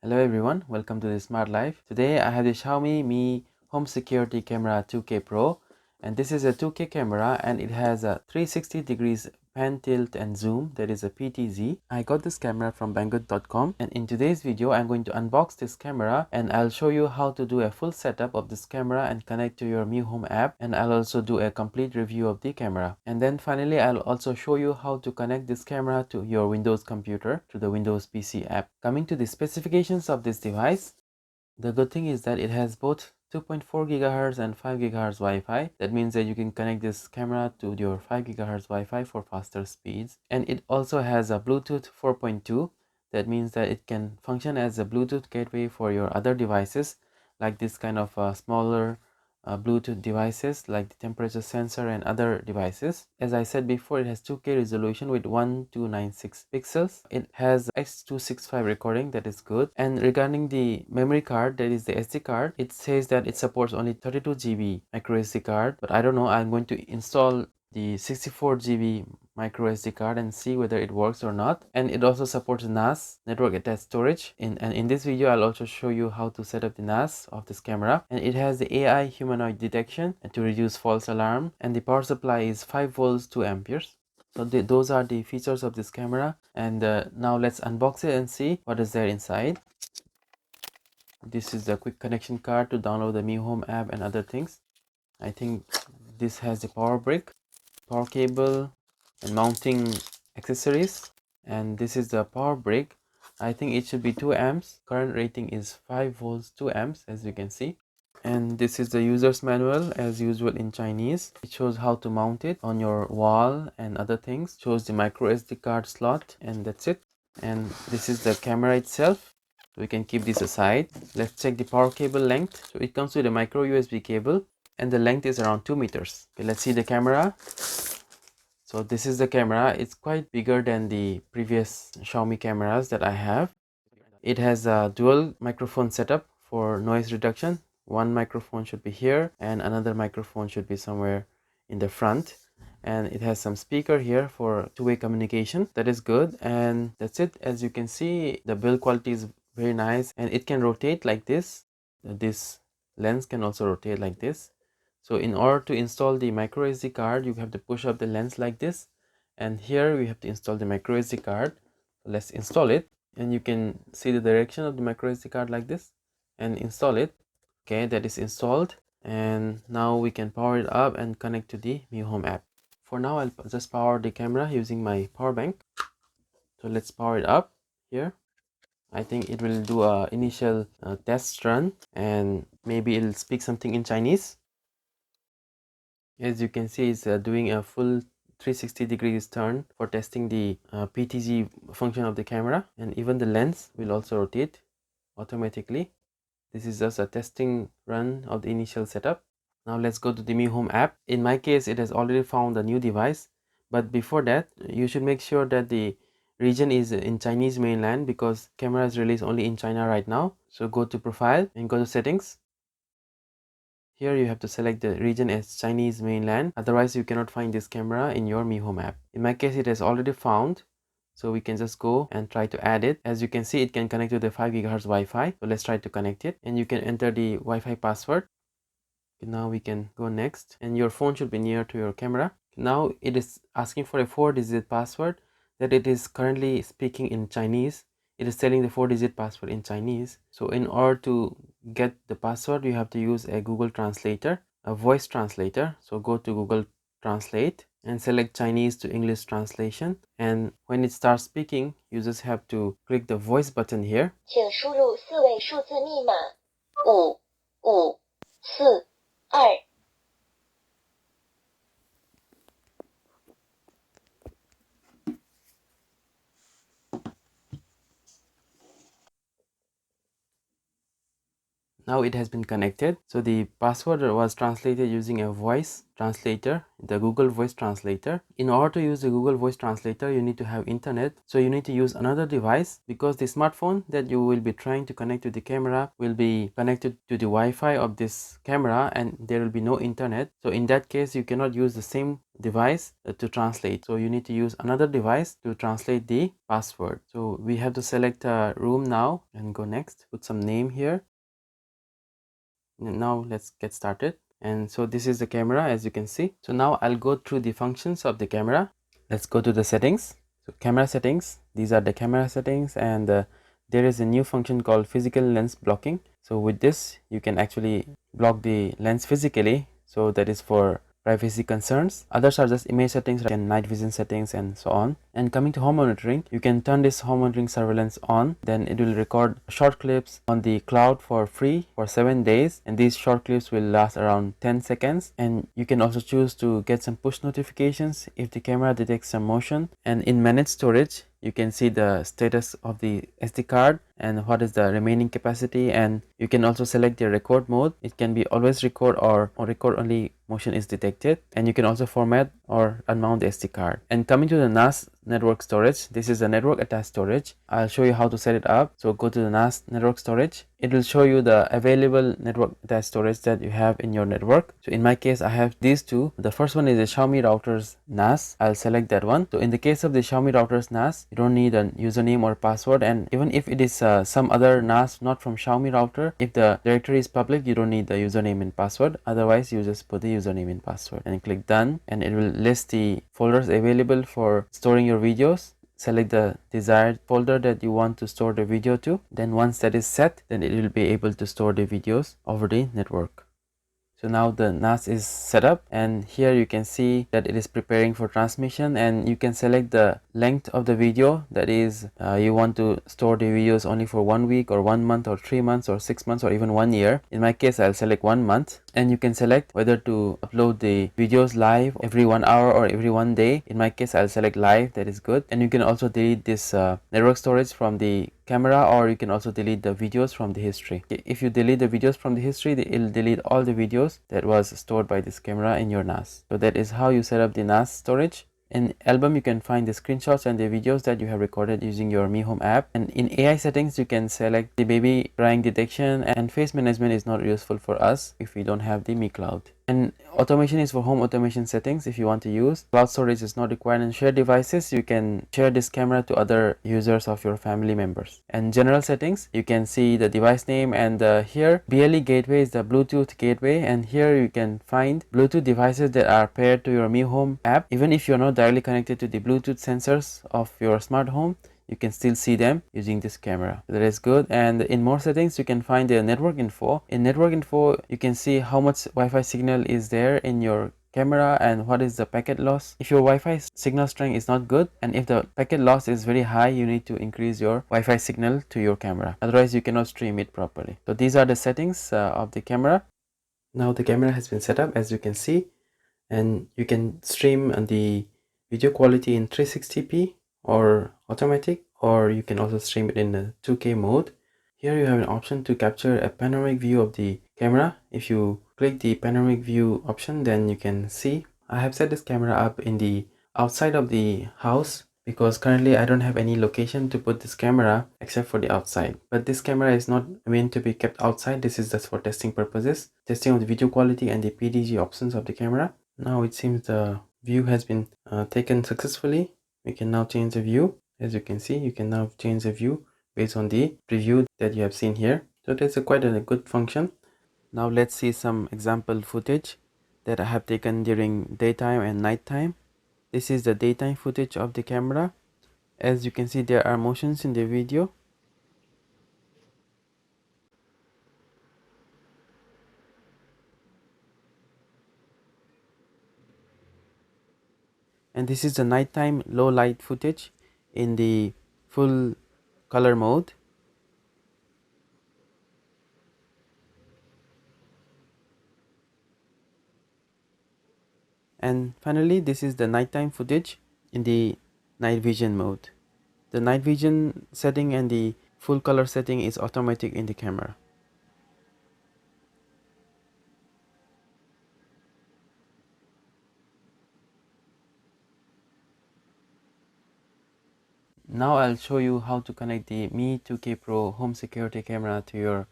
Hello everyone, welcome to the Smart Life. Today I have the Xiaomi Mi Home Security Camera 2K Pro, and this is a 2K camera and it has a 360 degrees pan tilt and zoom, that is a PTZ. I got this camera from banggood.com, and in today's video I'm going to unbox this camera and I'll show you how to do a full setup of this camera and connect to your Mi Home app, and I'll also do a complete review of the camera. And then finally I'll also show you how to connect this camera to your Windows computer to the Windows PC app. Coming to the specifications of this device, the good thing is that it has both 2.4 GHz and 5 GHz Wi-Fi. That means that you can connect this camera to your 5 GHz Wi-Fi for faster speeds. And it also has a Bluetooth 4.2. That means that it can function as a Bluetooth gateway for your other devices, like this kind of smaller Bluetooth devices like the temperature sensor and other devices. As I said before, it has 2K resolution with 1296 pixels. It has H.265 recording, that is good. And regarding the memory card, that is the SD card, it says that it supports only 32 GB micro SD card, but I don't know. I'm going to install the 64 GB micro SD card and see whether it works or not. And it also supports NAS, network attached storage. And in this video I'll also show you how to set up the NAS of this camera. And it has the AI humanoid detection to reduce false alarm, and the power supply is 5 volts 2 amperes. So those are the features of this camera, and now let's unbox it and see what is there inside. This is the quick connection card to download the Mi Home app and other things. I think this has the power brick, power cable, and mounting accessories. And this is the power brick. I think it should be 2 amps. Current rating is 5 volts 2 amps, as you can see. And this is the user's manual, as usual in Chinese. It shows how to mount it on your wall and other things. Shows the micro SD card slot, and that's it. And this is the camera itself. We can keep this aside. Let's check the power cable length. So it comes with a micro USB cable, and the length is around 2 meters. Okay, let's see the camera. So this is the camera. It's quite bigger than the previous Xiaomi cameras that I have. It has a dual microphone setup for noise reduction. One microphone should be here and another microphone should be somewhere in the front. And it has some speaker here for two-way communication. That is good, and that's it. As you can see, the build quality is very nice, and it can rotate like this. This lens can also rotate like this. So in order to install the micro SD card, you have to push up the lens like this, and here we have to install the micro SD card. Let's install it, and you can see the direction of the micro SD card like this and install it. Okay, that is installed, and now we can power it up and connect to the Mi Home app. For now I'll just power the camera using my power bank. So let's power it up here. I think it will do a initial test run, and maybe it'll speak something in Chinese. As you can see, it's doing a full 360 degrees turn for testing the PTZ function of the camera, and even the lens will also rotate automatically. This is just a testing run of the initial setup. Now let's go to the Mi Home app. In my case, it has already found a new device, but before that you should make sure that the region is in Chinese mainland, because camera is released only in China right now. So go to profile and go to settings. Here you have to select the region as Chinese mainland, otherwise you cannot find this camera in your Mi Home app. In my case, it has already found, so we can just go and try to add it. As you can see, it can connect to the 5 GHz Wi-Fi. So let's try to connect it, and you can enter the Wi-Fi password. Now we can go next, and your phone should be near to your camera. Now it is asking for a 4-digit password that it is currently speaking in Chinese. It is telling the 4-digit password in Chinese. So in order to get the password, you have to use a Google Translator, a voice translator. So go to Google Translate and select Chinese to English translation. And when it starts speaking, you just have to click the voice button here. 请输入4位数字密码5542。Now it has been connected. So the password was translated using a voice translator, the Google Voice Translator. In order to use the Google Voice Translator, you need to have internet. So you need to use another device, because the smartphone that you will be trying to connect to the camera will be connected to the Wi-Fi of this camera, and there will be no internet. So in that case, you cannot use the same device to translate. So you need to use another device to translate the password. So we have to select a room now and go next. Put some name here. Now let's get started. And so this is the camera, as you can see. So now I'll go through the functions of the camera. Let's go to the settings. So camera settings, these are the camera settings, and there is a new function called physical lens blocking. So with this you can actually block the lens physically, so that is for privacy concerns. Others are just image settings and night vision settings and so on. And coming to home monitoring, you can turn this home monitoring surveillance on. Then it will record short clips on the cloud for free for 7 days, and these short clips will last around 10 seconds. And you can also choose to get some push notifications if the camera detects some motion. And in manage storage, you can see the status of the SD card and what is the remaining capacity, and you can also select the record mode. It can be always record or record only motion is detected, and you can also format or unmount the SD card. And coming to the NAS network storage, this is the network attached storage. I'll show you how to set it up. So go to the NAS network storage. It will show you the available network attached storage that you have in your network. So in my case, I have these two. The first one is the Xiaomi router's NAS. I'll select that one. So in the case of the Xiaomi router's NAS, you don't need a username or password, and even if it is some other NAS not from Xiaomi router, if the directory is public, you don't need the username and password. Otherwise, you just put the username and password and click done, and it will list the folders available for storing your videos. Select the desired folder that you want to store the video to. Then once that is set, then it will be able to store the videos over the network. So now the NAS is set up, and here you can see that it is preparing for transmission, and you can select the length of the video, that is you want to store the videos only for 1 week or 1 month or 3 months or 6 months or even 1 year. In my case, I'll select 1 month, and you can select whether to upload the videos live every 1 hour or every 1 day. In my case, I'll select live, that is good. And you can also delete this network storage from the camera, or you can also delete the videos from the history. If you delete the videos from the history, it will delete all the videos that was stored by this camera in your NAS. So that is how you set up the NAS storage. In album, you can find the screenshots and the videos that you have recorded using your Mi Home app. And in AI settings, you can select the baby crying detection, and face management is not useful for us if we don't have the Mi Cloud. And automation is for home automation settings if you want to use. Cloud storage is not required. In shared devices, you can share this camera to other users of your family members. And general settings, you can see the device name, and here BLE gateway is the Bluetooth gateway, and here you can find Bluetooth devices that are paired to your Mi Home app. Even if you're not directly connected to the Bluetooth sensors of your smart home, you can still see them using this camera. That is good. And in more settings, you can find the network info. In network info, you can see how much Wi-Fi signal is there in your camera and what is the packet loss. If your Wi-Fi signal strength is not good, and if the packet loss is very high, you need to increase your Wi-Fi signal to your camera. Otherwise, you cannot stream it properly. So these are the settings of the camera. Now the camera has been set up, as you can see, and you can stream the video quality in 360p or automatic, or you can also stream it in the 2K mode. Here you have an option to capture a panoramic view of the camera. If you click the panoramic view option, then you can see. I have set this camera up in the outside of the house because currently I don't have any location to put this camera except for the outside. But this camera is not meant to be kept outside. This is just for testing purposes, testing of the video quality and the PDG options of the camera. Now it seems the view has been taken successfully. We can now change the view. As you can see, you can now change the view based on the preview that you have seen here. So that's quite a good function. Now let's see some example footage that I have taken during daytime and nighttime. This is the daytime footage of the camera. As you can see, there are motions in the video. And this is the nighttime low light footage in the full color mode. And finally, this is the nighttime footage in the night vision mode. The night vision setting and the full color setting is automatic in the camera. Now I'll show you how to connect the Mi 2K Pro home security camera to your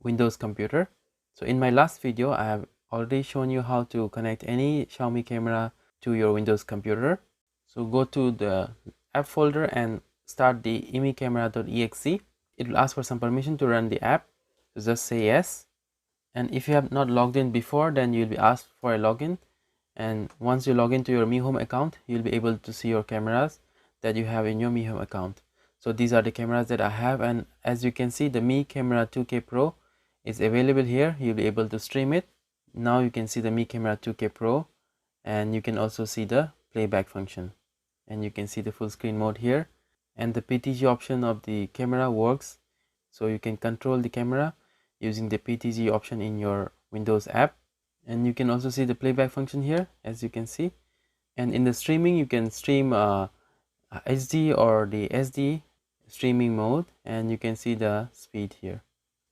Windows computer. So in my last video, I have already shown you how to connect any Xiaomi camera to your Windows computer. So go to the app folder and start the imicamera.exe. It will ask for some permission to run the app. So just say yes. And if you have not logged in before, then you'll be asked for a login. And once you log into your Mi Home account, you'll be able to see your cameras that you have in your Mi Home account. So these are the cameras that I have, and as you can see, the Mi Camera 2K Pro is available here. You'll be able to stream it. Now you can see the Mi Camera 2K Pro, and you can also see the playback function, and you can see the full screen mode here, and the PTZ option of the camera works, so you can control the camera using the PTZ option in your Windows app. And you can also see the playback function here, as you can see. And in the streaming, you can stream HD or the SD streaming mode, and you can see the speed here.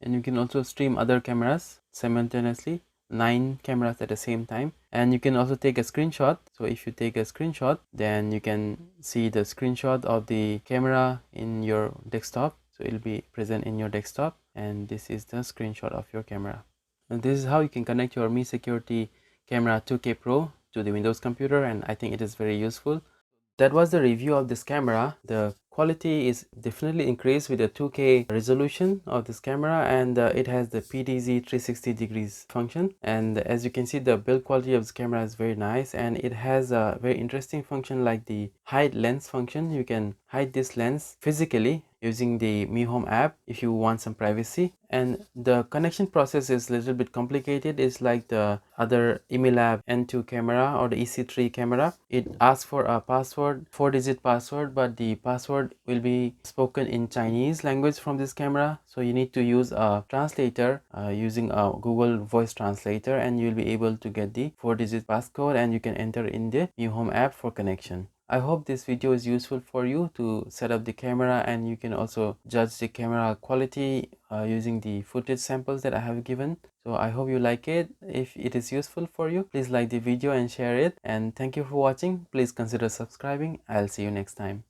And you can also stream other cameras simultaneously, 9 cameras at the same time. And you can also take a screenshot. So if you take a screenshot, then you can see the screenshot of the camera in your desktop. So it will be present in your desktop, and this is the screenshot of your camera. And this is how you can connect your Mi Security Camera 2K Pro to the Windows computer, and I think it is very useful. That was the review of this camera. The quality is definitely increased with the 2K resolution of this camera, and it has the PTZ 360 degrees function. And as you can see, the build quality of this camera is very nice, and it has a very interesting function like the hide lens function. You can hide this lens physically using the Mi Home app if you want some privacy. And the connection process is a little bit complicated. It's like the other Imilab N2 camera or the EC3 camera. It asks for a password, 4-digit password, but the password will be spoken in Chinese language from this camera. So you need to use a translator using a Google voice translator, and you'll be able to get the 4-digit passcode, and you can enter in the Mi Home app for connection. I hope this video is useful for you to set up the camera, and you can also judge the camera quality using the footage samples that I have given. So I hope you like it. If it is useful for you, please like the video and share it. And thank you for watching. Please consider subscribing. I'll see you next time.